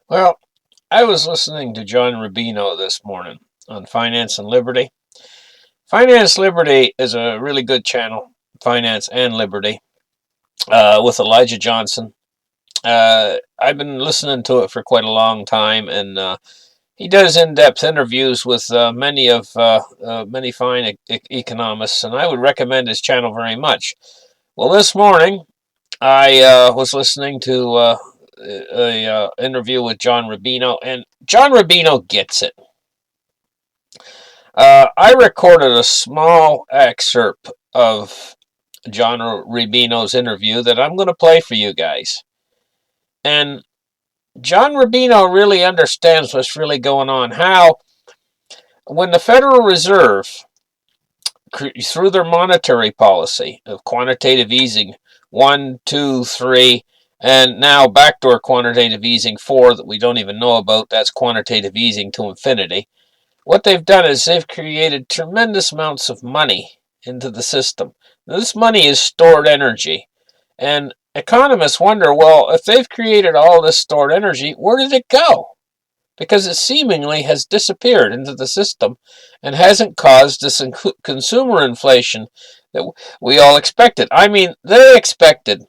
Well, I was listening to John Rubino this morning on Finance and Liberty. Finance Liberty is a really good channel, Finance and Liberty, with Elijah Johnson. I've been listening to it for quite a long time, and he does in-depth interviews with many fine economists, and I would recommend his channel very much. Well, this morning I was listening to a interview with John Rubino, and John Rubino gets it. I recorded a small excerpt of John Rubino's interview that I'm going to play for you guys. And John Rubino really understands what's really going on. How, when the Federal Reserve, through their monetary policy of quantitative easing, 1, 2, 3, and now backdoor quantitative easing 4 that we don't even know about, that's quantitative easing to infinity. What they've done is they've created tremendous amounts of money into the system. Now, this money is stored energy. And economists wonder, well, if they've created all this stored energy, where did it go? Because it seemingly has disappeared into the system and hasn't caused this consumer inflation that we all expected. I mean, they expected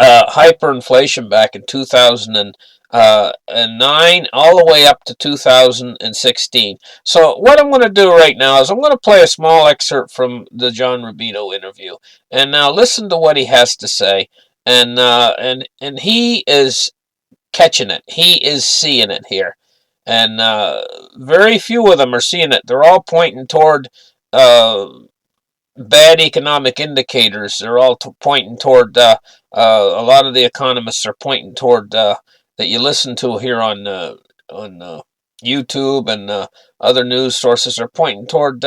hyperinflation back in 2009 all the way up to 2016. So what I'm going to do right now is I'm going to play a small excerpt from the John Rubino interview, and now listen to what he has to say. And he is catching it. He is seeing it here, and very few of them are seeing it. They're all pointing toward bad economic indicators. They're all pointing toward a lot of the economists are pointing toward that you listen to here on YouTube and other news sources are pointing toward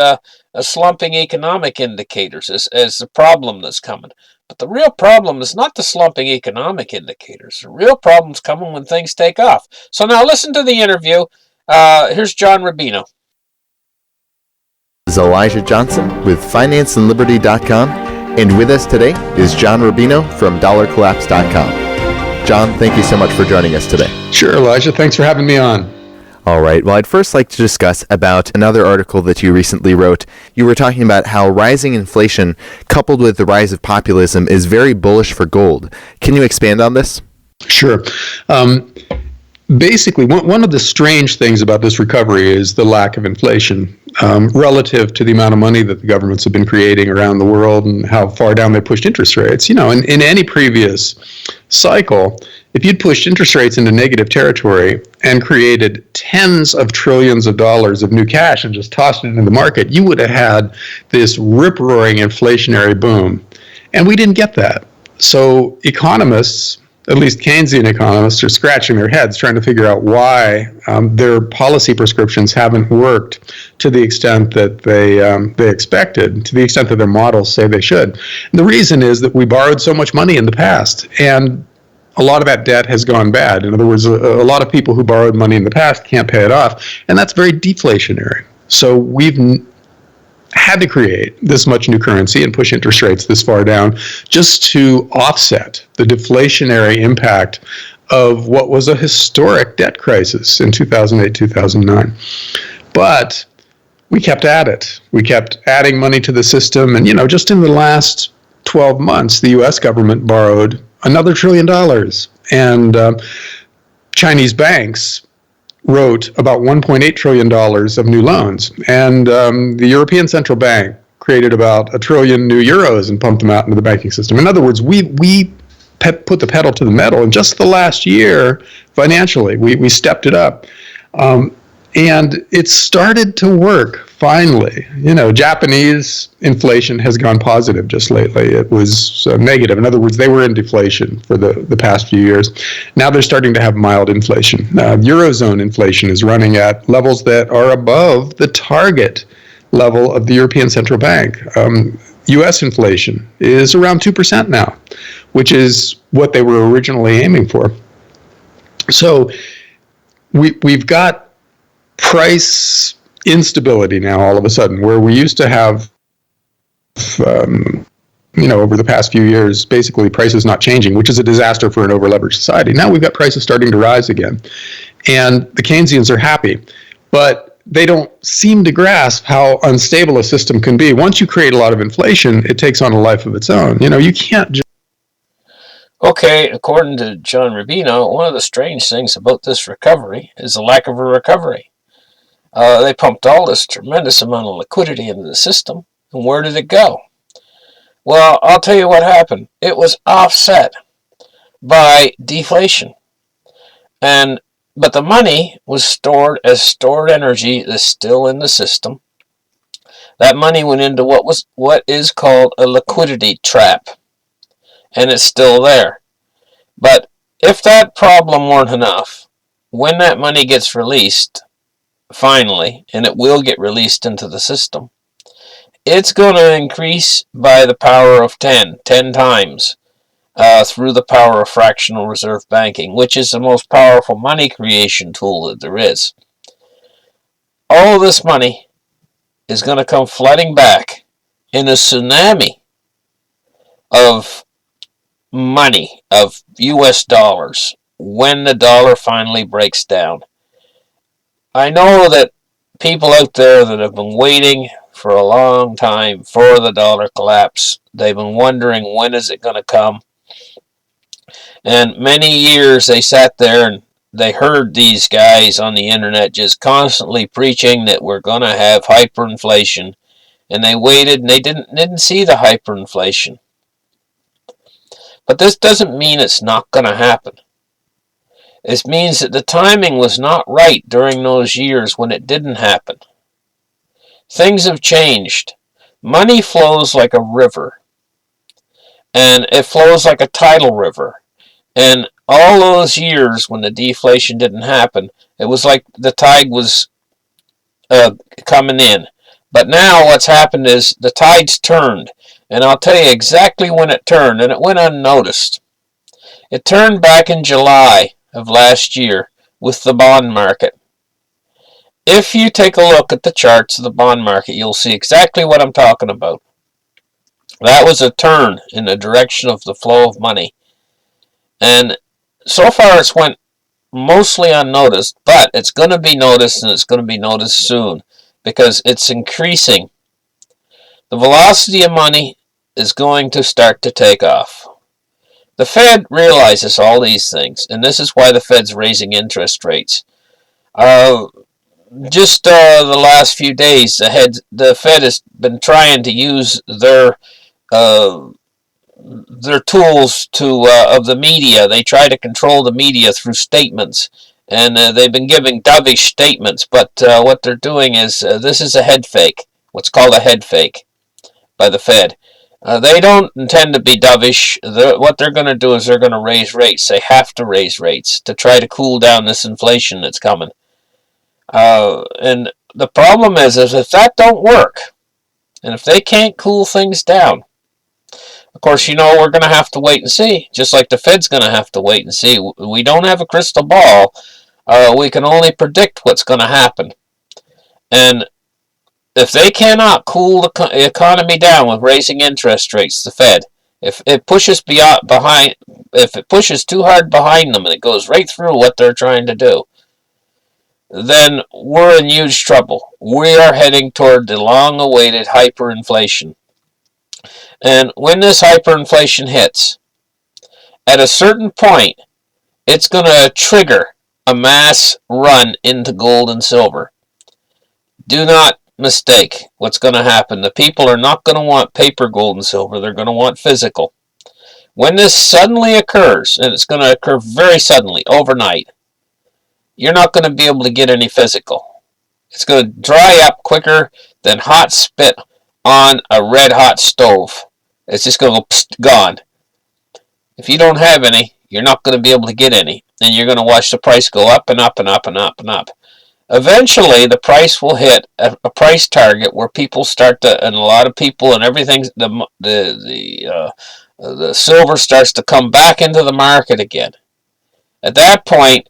slumping economic indicators as the problem that's coming. But the real problem is not the slumping economic indicators. The real problem's coming when things take off. So now listen to the interview. Here's John Rubino. This is Elijah Johnson with FinanceandLiberty.com, and with us today is John Rubino from DollarCollapse.com. John, thank you so much for joining us today. Sure, Elijah. Thanks for having me on. All right. Well, I'd first like to discuss about another article that you recently wrote. You were talking about how rising inflation coupled with the rise of populism is very bullish for gold. Can you expand on this? Sure. Basically, one of the strange things about this recovery is the lack of inflation relative to the amount of money that the governments have been creating around the world and how far down they pushed interest rates. You know, in any previous cycle, if you'd pushed interest rates into negative territory and created tens of trillions of dollars of new cash and just tossed it into the market, you would have had this rip-roaring inflationary boom. And we didn't get that. So economists, at least Keynesian economists, are scratching their heads trying to figure out why their policy prescriptions haven't worked to the extent that they expected, to the extent that their models say they should. And the reason is that we borrowed so much money in the past, and a lot of that debt has gone bad. In other words, a lot of people who borrowed money in the past can't pay it off, and that's very deflationary. So we've had to create this much new currency and push interest rates this far down just to offset the deflationary impact of what was a historic debt crisis in 2008, 2009. But we kept at it. We kept adding money to the system. And, you know, just in the last 12 months, the U.S. government borrowed another $1 trillion. And Chinese banks wrote about $1.8 trillion of new loans. And the European Central Bank created about 1 trillion new euros and pumped them out into the banking system. In other words, we put the pedal to the metal. And just the last year, financially, we stepped it up. And it started to work, finally. You know, Japanese inflation has gone positive just lately. It was negative. In other words, they were in deflation for the past few years. Now they're starting to have mild inflation. Eurozone inflation is running at levels that are above the target level of the European Central Bank. U.S. inflation is around 2% now, which is what they were originally aiming for. So we've got price instability now all of a sudden, where we used to have over the past few years, basically prices not changing, which is a disaster for an over-leveraged society. Now we've got prices starting to rise again. And the Keynesians are happy, but they don't seem to grasp how unstable a system can be. Once you create a lot of inflation, it takes on a life of its own. You can't just... Okay, according to John Rubino, one of the strange things about this recovery is the lack of a recovery. They pumped all this tremendous amount of liquidity into the system, and where did it go? Well, I'll tell you what happened. It was offset by deflation. But the money was stored as stored energy that's still in the system. That money went into what is called a liquidity trap, and it's still there. But if that problem weren't enough, when that money gets released, finally, and it will get released into the system, it's going to increase by the power of 10 times through the power of fractional reserve banking, which is the most powerful money creation tool that there is. All of this money is going to come flooding back in a tsunami of money, of US dollars, when the dollar finally breaks down. I know that people out there that have been waiting for a long time for the dollar collapse, they've been wondering when is it going to come. And many years they sat there and they heard these guys on the internet just constantly preaching that we're going to have hyperinflation. And they waited and they didn't see the hyperinflation. But this doesn't mean it's not going to happen. It means that the timing was not right during those years when it didn't happen. Things have changed. Money flows like a river. And it flows like a tidal river. And all those years when the deflation didn't happen, it was like the tide was coming in. But now what's happened is the tide's turned. And I'll tell you exactly when it turned, and it went unnoticed. It turned back in July of last year with the bond market. If you take a look at the charts of the bond market, you'll see exactly what I'm talking about. That was a turn in the direction of the flow of money. And so far it's went mostly unnoticed, but it's going to be noticed, and it's going to be noticed soon because it's increasing. The velocity of money is going to start to take off. The Fed realizes all these things, and this is why the Fed's raising interest rates. Just the last few days, the Fed has been trying to use their tools of the media. They try to control the media through statements, and they've been giving dovish statements. But what they're doing is this is a head fake, what's called a head fake by the Fed. They don't intend to be dovish. What they're going to do is they're going to raise rates. They have to raise rates to try to cool down this inflation that's coming. And the problem is if that don't work, and if they can't cool things down, of course, we're going to have to wait and see, just like the Fed's going to have to wait and see. We don't have a crystal ball. We can only predict what's going to happen. And if they cannot cool the economy down with raising interest rates, the Fed, if it pushes if it pushes too hard behind them and it goes right through what they're trying to do, then we're in huge trouble. We are heading toward the long-awaited hyperinflation. And when this hyperinflation hits, at a certain point, it's going to trigger a mass run into gold and silver. Do not mistake what's going to happen. The people are not going to want paper gold and silver. They're going to want physical. When this suddenly occurs, and it's going to occur very suddenly, overnight, you're not going to be able to get any physical. It's going to dry up quicker than hot spit on a red-hot stove. It's just going to go gone. If you don't have any, you're not going to be able to get any. And you're going to watch the price go up and up and up and up and up. Eventually, the price will hit a price target where people start to, and a lot of people and everything, the silver starts to come back into the market again. At that point,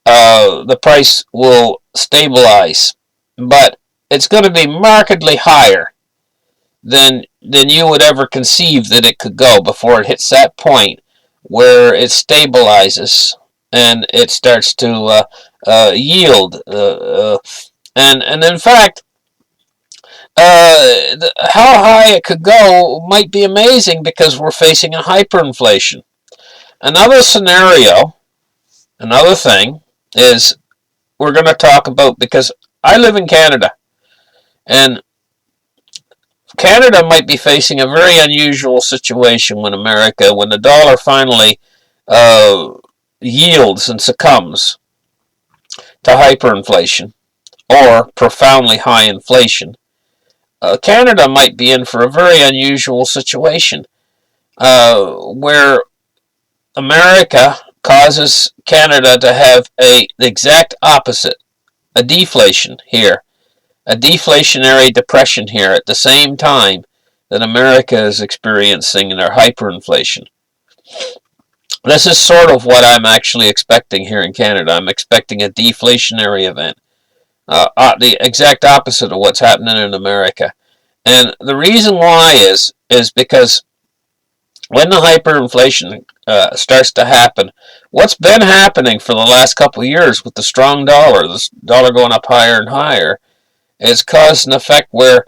the price will stabilize, but it's going to be markedly higher than you would ever conceive that it could go before it hits that point where it stabilizes and it starts to yield. And in fact, how high it could go might be amazing because we're facing a hyperinflation. Another scenario, another thing is we're going to talk about, because I live in Canada, and Canada might be facing a very unusual situation when the dollar finally yields and succumbs to hyperinflation or profoundly high inflation. Canada might be in for a very unusual situation where America causes Canada to have the exact opposite, a deflation here, a deflationary depression here at the same time that America is experiencing their hyperinflation. This is sort of what I'm actually expecting here in Canada. I'm expecting a deflationary event, the exact opposite of what's happening in America. And the reason why is because when the hyperinflation starts to happen, what's been happening for the last couple of years with the strong dollar, this dollar going up higher and higher, has caused an effect where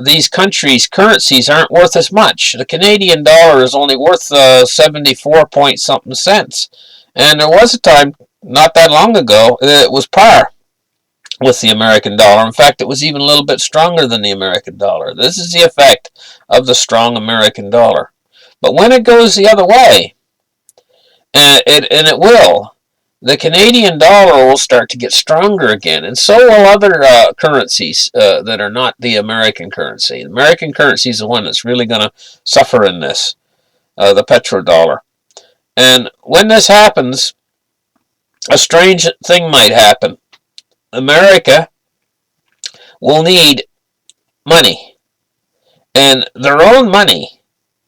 these countries' currencies aren't worth as much. The Canadian dollar is only worth 74 point something cents, and there was a time not that long ago it was par with the American dollar. In fact, it was even a little bit stronger than the American dollar. This is the effect of the strong American dollar. But when it goes the other way, and it will, the Canadian dollar will start to get stronger again, and so will other currencies that are not the American currency. The American currency is the one that's really going to suffer in this, the petrodollar. And when this happens, a strange thing might happen. America will need money, and their own money,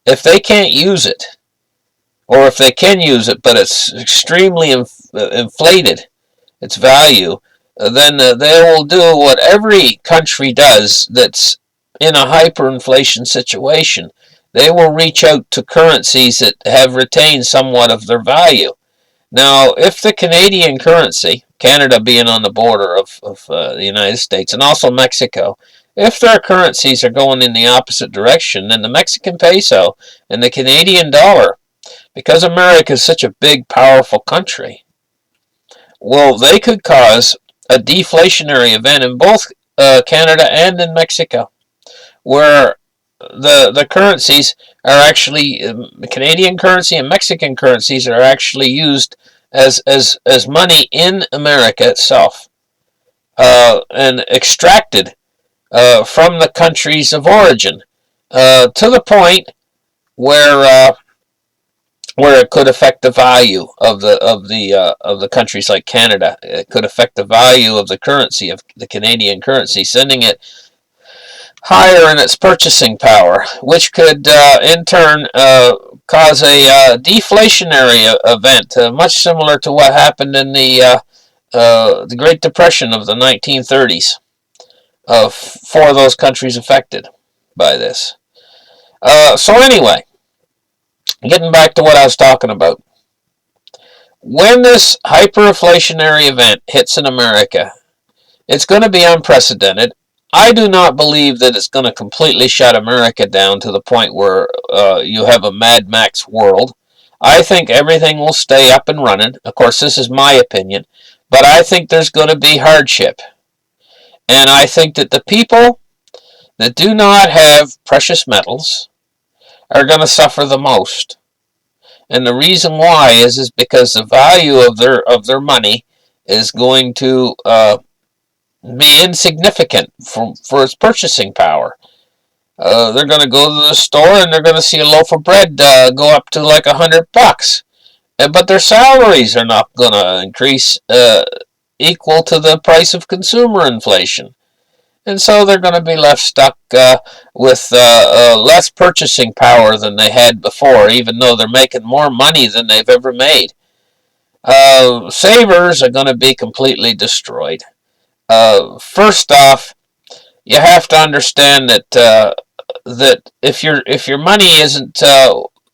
if they can't use it, or if they can use it but it's extremely inflated, its value, then they will do what every country does that's in a hyperinflation situation. They will reach out to currencies that have retained somewhat of their value. Now, if the Canadian currency, Canada being on the border of the United States, and also Mexico, if their currencies are going in the opposite direction, then the Mexican peso and the Canadian dollar, because America is such a big, powerful country, well, they could cause a deflationary event in both Canada and in Mexico, where the currencies are actually, Canadian currency and Mexican currencies are actually used as money in America itself, and extracted from the countries of origin, to the point where it could affect the value of the countries like Canada. It could affect the value of the currency, of the Canadian currency, sending it higher in its purchasing power, which could in turn cause a deflationary event, much similar to what happened in the Great Depression of the 1930s, for those countries affected by this. So anyway, getting back to what I was talking about. When this hyperinflationary event hits in America, it's going to be unprecedented. I do not believe that it's going to completely shut America down to the point where you have a Mad Max world. I think everything will stay up and running. Of course, this is my opinion, but I think there's going to be hardship. And I think that the people that do not have precious metals are going to suffer the most. And the reason why is because the value of their money is going to be insignificant for its purchasing power. They're going to go to the store and they're going to see a loaf of bread go up to like $100, but their salaries are not going to increase equal to the price of consumer inflation. And so they're going to be left stuck with less purchasing power than they had before, even though they're making more money than they've ever made. Savers are going to be completely destroyed. First off, you have to understand that if your money isn't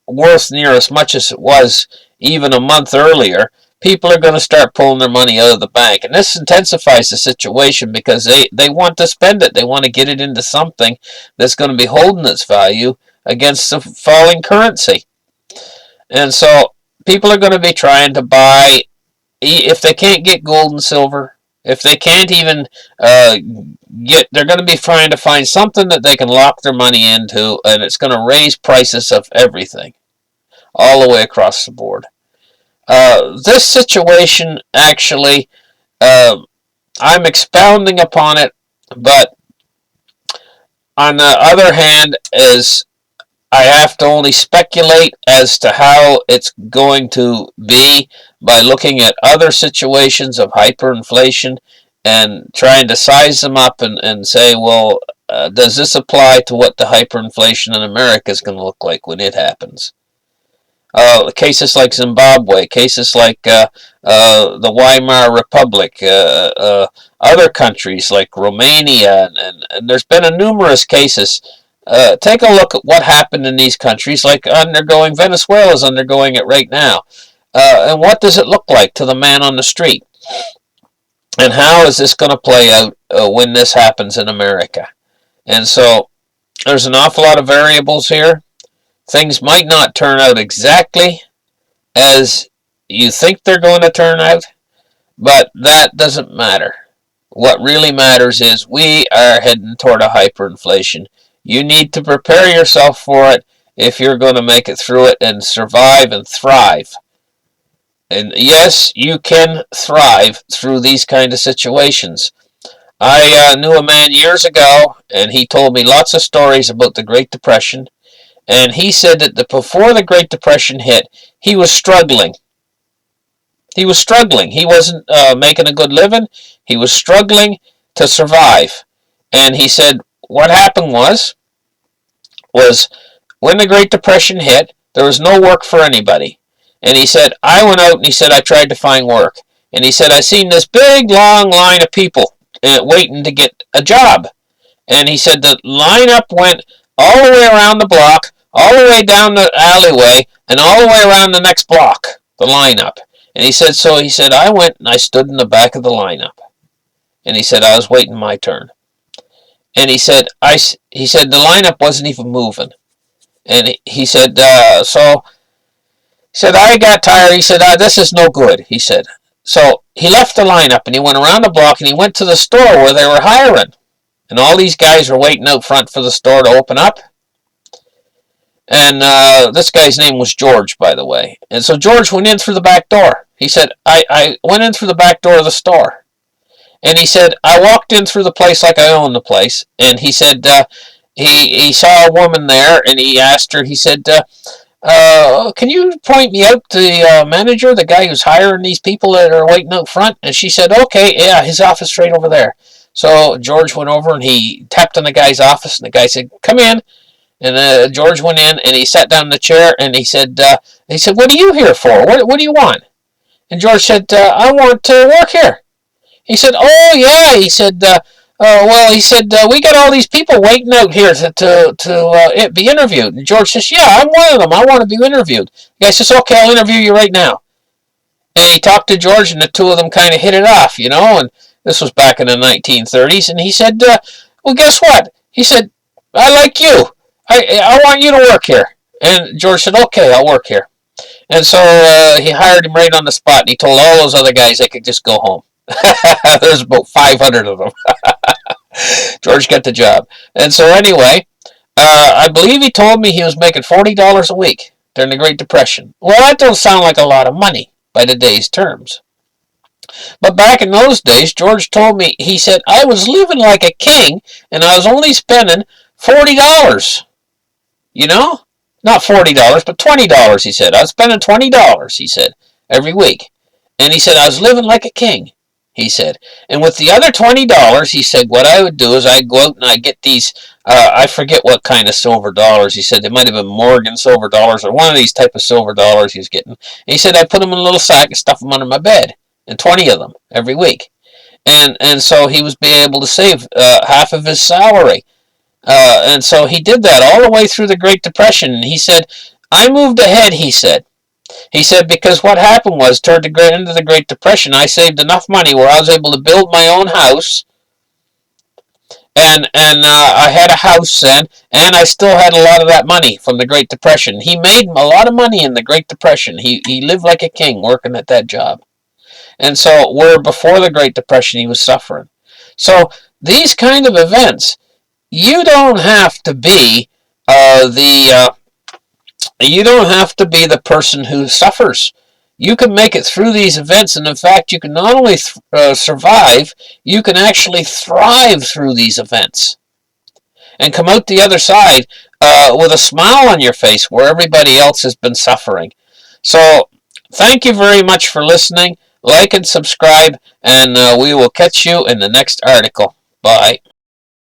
worth near as much as it was even a month earlier, people are going to start pulling their money out of the bank. And this intensifies the situation because they want to spend it. They want to get it into something that's going to be holding its value against the falling currency. And so people are going to be trying to buy, if they can't get gold and silver, if they can't even they're going to be trying to find something that they can lock their money into, and it's going to raise prices of everything all the way across the board. This situation actually, I'm expounding upon it, but on the other hand, is I have to only speculate as to how it's going to be by looking at other situations of hyperinflation and trying to size them up and say, well, does this apply to what the hyperinflation in America is going to look like when it happens? Cases like Zimbabwe, cases like the Weimar Republic, other countries like Romania, and there's been numerous cases. Take a look at what happened in these countries, like Venezuela is undergoing it right now. And what does it look like to the man on the street? And how is this going to play out when this happens in America? And so there's an awful lot of variables here. Things might not turn out exactly as you think they're going to turn out, but that doesn't matter. What really matters is we are heading toward a hyperinflation. You need to prepare yourself for it if you're going to make it through it and survive and thrive. And yes, you can thrive through these kind of situations. I knew a man years ago, and he told me lots of stories about the Great Depression. And he said that before the Great Depression hit, he was struggling. He was struggling. He wasn't making a good living. He was struggling to survive. And he said what happened was when the Great Depression hit, there was no work for anybody. And he said, I went out and he said, I tried to find work. And he said, I seen this big, long line of people waiting to get a job. And he said the lineup went all the way around the block, all the way down the alleyway, and all the way around the next block, the lineup. And he said, I went and I stood in the back of the lineup. And he said, I was waiting my turn. And he said, the lineup wasn't even moving. And he said, I got tired. He said, this is no good, he said. So he left the lineup and he went around the block and he went to the store where they were hiring. And all these guys were waiting out front for the store to open up. And this guy's name was George, by the way. And so George went in through the back door. He said, I went in through the back door of the store. And he said, I walked in through the place like I owned the place. And he said, he saw a woman there and he asked her, he said, can you point me out to the manager, the guy who's hiring these people that are waiting out front? And she said, okay, yeah, his office is right over there. So George went over and he tapped on the guy's office, and the guy said, come in. And George went in and he sat down in the chair and he said, what are you here for? What do you want? And George said, I want to work here. He said, oh yeah. He said, we got all these people waiting out here to be interviewed. And George says, yeah, I'm one of them. I want to be interviewed. The guy says, okay, I'll interview you right now. And he talked to George, and the two of them kind of hit it off, and this was back in the 1930s. And he said, well, guess what? He said, I like you. I want you to work here. And George said, okay, I'll work here. And so he hired him right on the spot, and he told all those other guys they could just go home. There's about 500 of them. George got the job. And so anyway, I believe he told me he was making $40 a week during the Great Depression. Well, that don't sound like a lot of money by today's terms. But back in those days, George told me, he said, I was living like a king, and I was only spending $40. Not $40, but $20, he said. I was spending $20, he said, every week. And he said, I was living like a king, he said. And with the other $20, he said, what I would do is I'd go out and I'd get these, I forget what kind of silver dollars. He said they might have been Morgan silver dollars or one of these type of silver dollars he was getting. And he said, I'd put them in a little sack and stuff them under my bed, and 20 of them every week. and so he was being able to save half of his salary. And so he did that all the way through the Great Depression. And he said, I moved ahead, he said. He said, because what happened was, toward the end of the Great Depression, I saved enough money where I was able to build my own house. And I had a house then, and I still had a lot of that money from the Great Depression. He made a lot of money in the Great Depression. He lived like a king working at that job. And so, where before the Great Depression, he was suffering. So, these kind of events, you don't have to be you don't have to be the person who suffers. You can make it through these events, and in fact, you can not only survive, you can actually thrive through these events and come out the other side with a smile on your face where everybody else has been suffering. So, thank you very much for listening. Like and subscribe, and we will catch you in the next article. Bye.